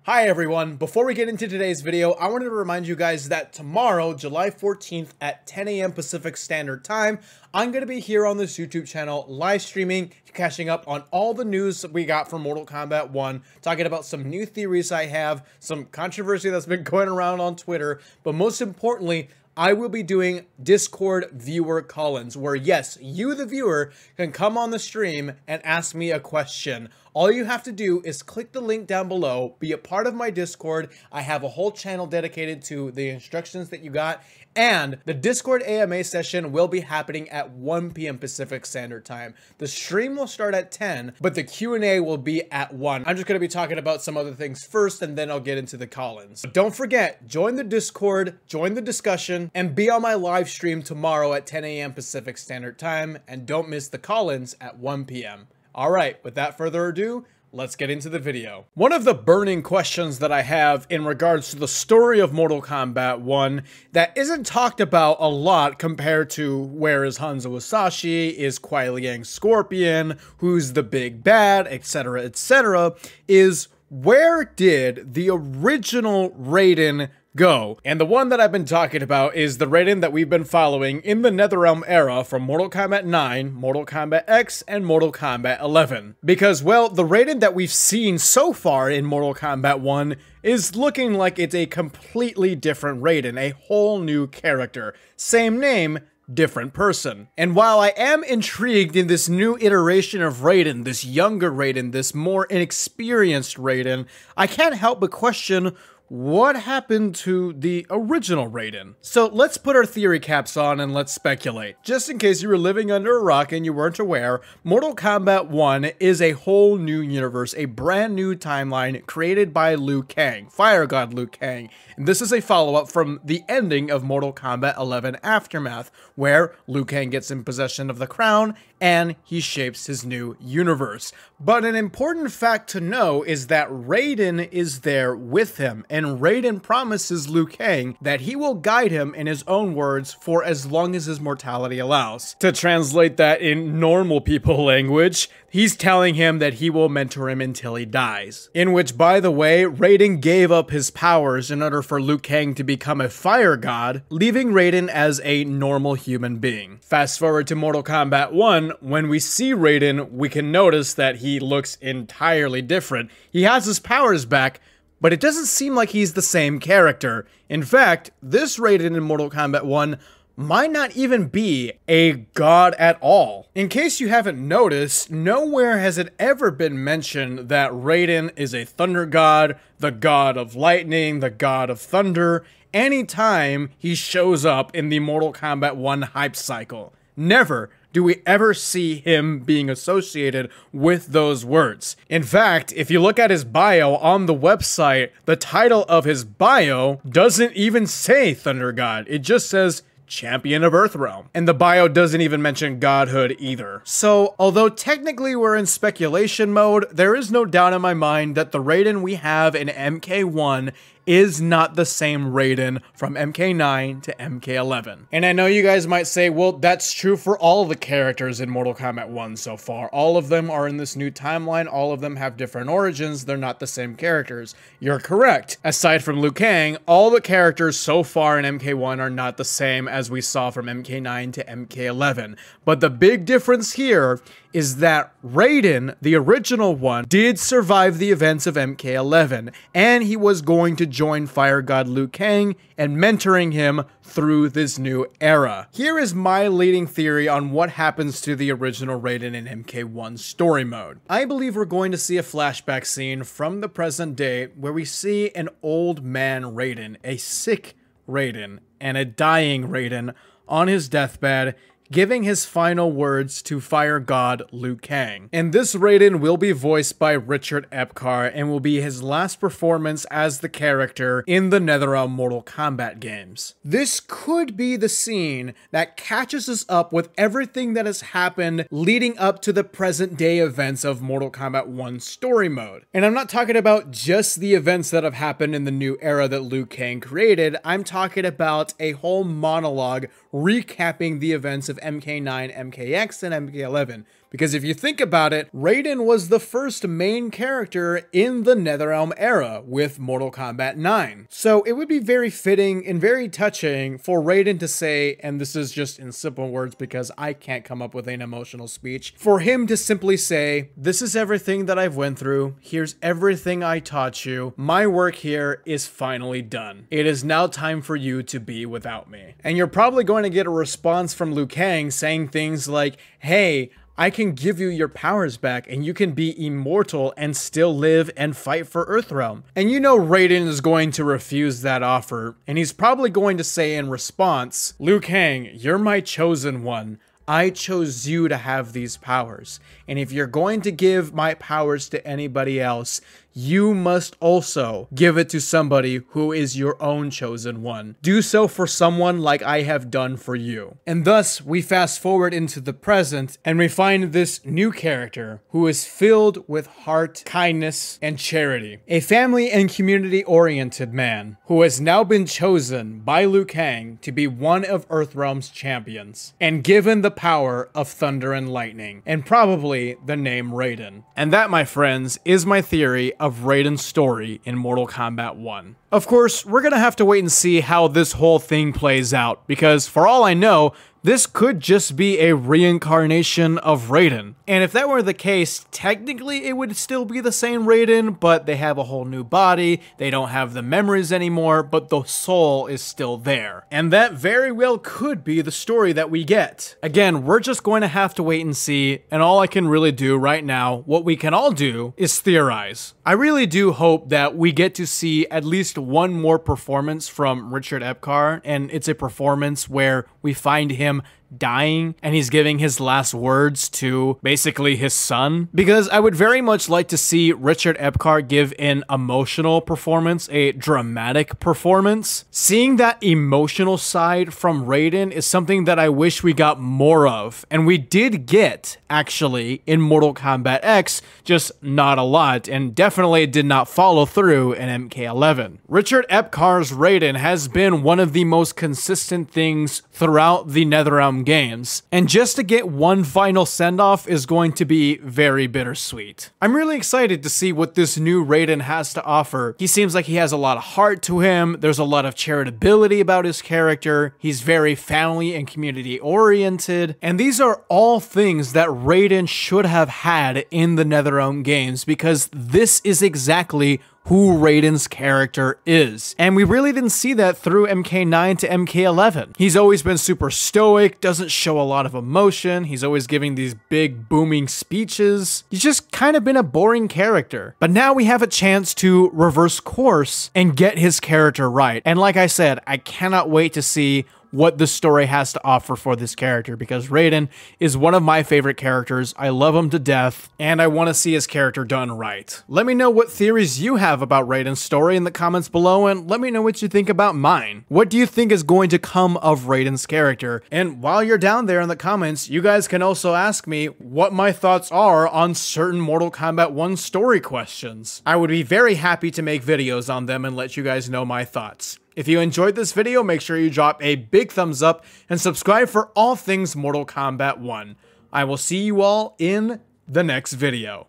Hi everyone, before we get into today's video, I wanted to remind you guys that tomorrow, July 14th at 10 a.m. Pacific Standard Time, I'm going to be here on this YouTube channel live streaming, catching up on all the news we got from Mortal Kombat 1, talking about some new theories I have, some controversy that's been going around on Twitter, but most importantly, I will be doing Discord viewer call-ins where yes, you the viewer can come on the stream and ask me a question. All you have to do is click the link down below, be a part of my Discord. I have a whole channel dedicated to the instructions that you got, and the Discord AMA session will be happening at 1 p.m. Pacific Standard Time. The stream will start at 10, but the Q&A will be at 1. I'm just going to be talking about some other things first, and then I'll get into the call-ins. But don't forget, join the Discord, join the discussion, and be on my live stream tomorrow at 10 a.m. Pacific Standard Time, and don't miss the call-ins at 1 p.m. Alright, without further ado, let's get into the video. One of the burning questions that I have in regards to the story of Mortal Kombat 1 that isn't talked about a lot compared to where is Hanzo Musashi, is Kuai Liang Scorpion, who's the big bad, etc, is where did the original Raiden go? And the one that I've been talking about is the Raiden that we've been following in the Netherrealm era from Mortal Kombat 9, Mortal Kombat X, and Mortal Kombat 11. Because, well, the Raiden that we've seen so far in Mortal Kombat 1 is looking like it's a completely different Raiden, a whole new character. Same name, different person. And while I am intrigued in this new iteration of Raiden, this younger Raiden, this more inexperienced Raiden, I can't help but question what happened to the original Raiden? So let's put our theory caps on and let's speculate. Just in case you were living under a rock and you weren't aware, Mortal Kombat 1 is a whole new universe, a brand new timeline created by Liu Kang, Fire God Liu Kang. And this is a follow-up from the ending of Mortal Kombat 11 Aftermath, where Liu Kang gets in possession of the crown and he shapes his new universe. But an important fact to know is that Raiden is there with him, and Raiden promises Liu Kang that he will guide him, in his own words, for as long as his mortality allows. To translate that in normal people language, he's telling him that he will mentor him until he dies. In which, by the way, Raiden gave up his powers in order for Liu Kang to become a fire god, leaving Raiden as a normal human being. Fast forward to Mortal Kombat 1, when we see Raiden, we can notice that he looks entirely different. He has his powers back, but it doesn't seem like he's the same character. In fact, this Raiden in Mortal Kombat 1 might not even be a god at all. In case you haven't noticed, nowhere has it ever been mentioned that Raiden is a thunder god, the god of lightning, the god of thunder, anytime he shows up in the Mortal Kombat 1 hype cycle. Never do we ever see him being associated with those words. In fact, if you look at his bio on the website, the title of his bio doesn't even say Thunder God. It just says Champion of Earthrealm. And the bio doesn't even mention godhood either. So, although technically we're in speculation mode, there is no doubt in my mind that the Raiden we have in MK1 is not the same Raiden from MK9 to MK11. And I know you guys might say, well, that's true for all the characters in Mortal Kombat 1 so far. All of them are in this new timeline, all of them have different origins, they're not the same characters. You're correct. Aside from Liu Kang, all the characters so far in MK1 are not the same as we saw from MK9 to MK11. But the big difference here is that Raiden, the original one, did survive the events of MK11, and he was going to join Fire God Liu Kang and mentoring him through this new era. Here is my leading theory on what happens to the original Raiden in MK1 story mode. I believe we're going to see a flashback scene from the present day where we see an old man Raiden, a sick Raiden, and a dying Raiden on his deathbed, giving his final words to Fire God Liu Kang. And this Raiden will be voiced by Richard Epcar and will be his last performance as the character in the NetherRealm Mortal Kombat games. This could be the scene that catches us up with everything that has happened leading up to the present day events of Mortal Kombat 1 story mode. And I'm not talking about just the events that have happened in the new era that Liu Kang created, I'm talking about a whole monologue recapping the events of MK9, MKX, and MK11. Because if you think about it, Raiden was the first main character in the NetherRealm era with Mortal Kombat 9. So it would be very fitting and very touching for Raiden to say, and this is just in simple words because I can't come up with an emotional speech, for him to simply say, this is everything that I've went through, here's everything I taught you, my work here is finally done. It is now time for you to be without me. And you're probably going to get a response from Liu Kang saying things like, hey, I can give you your powers back and you can be immortal and still live and fight for Earthrealm. And you know Raiden is going to refuse that offer, and he's probably going to say in response, Liu Kang, you're my chosen one. I chose you to have these powers. And if you're going to give my powers to anybody else, you must also give it to somebody who is your own chosen one. Do so for someone like I have done for you. And thus, we fast forward into the present and we find this new character who is filled with heart, kindness, and charity. A family and community-oriented man who has now been chosen by Liu Kang to be one of Earthrealm's champions and given the power of thunder and lightning, and probably the name Raiden. And that, my friends, is my theory of Raiden's story in Mortal Kombat 1. Of course, we're gonna have to wait and see how this whole thing plays out, because for all I know, this could just be a reincarnation of Raiden. And if that were the case, technically it would still be the same Raiden, but they have a whole new body, they don't have the memories anymore, but the soul is still there. And that very well could be the story that we get. Again, we're just going to have to wait and see, and all I can really do right now, what we can all do, is theorize. I really do hope that we get to see at least one more performance from Richard Epcar, and it's a performance where we find him dying and he's giving his last words to basically his son, because I would very much like to see Richard Epcar give an emotional performance, a dramatic performance. Seeing that emotional side from Raiden is something that I wish we got more of, and we did get actually in Mortal Kombat X, just not a lot, and definitely did not follow through in MK11. Richard Epcar's Raiden has been one of the most consistent things throughout the NetherRealm games, and just to get one final send-off is going to be very bittersweet. I'm really excited to see what this new Raiden has to offer. He seems like he has a lot of heart to him, there's a lot of charitability about his character, he's very family and community oriented, and these are all things that Raiden should have had in the NetherRealm games, because this is exactly who Raiden's character is. And we really didn't see that through MK9 to MK11. He's always been super stoic, doesn't show a lot of emotion, he's always giving these big booming speeches. He's just kind of been a boring character. But now we have a chance to reverse course and get his character right. And like I said, I cannot wait to see what the story has to offer for this character, because Raiden is one of my favorite characters. I love him to death, and I want to see his character done right. Let me know what theories you have about Raiden's story in the comments below, and let me know what you think about mine. What do you think is going to come of Raiden's character? And while you're down there in the comments, you guys can also ask me what my thoughts are on certain Mortal Kombat 1 story questions. I would be very happy to make videos on them and let you guys know my thoughts. If you enjoyed this video, make sure you drop a big thumbs up and subscribe for all things Mortal Kombat 1. I will see you all in the next video.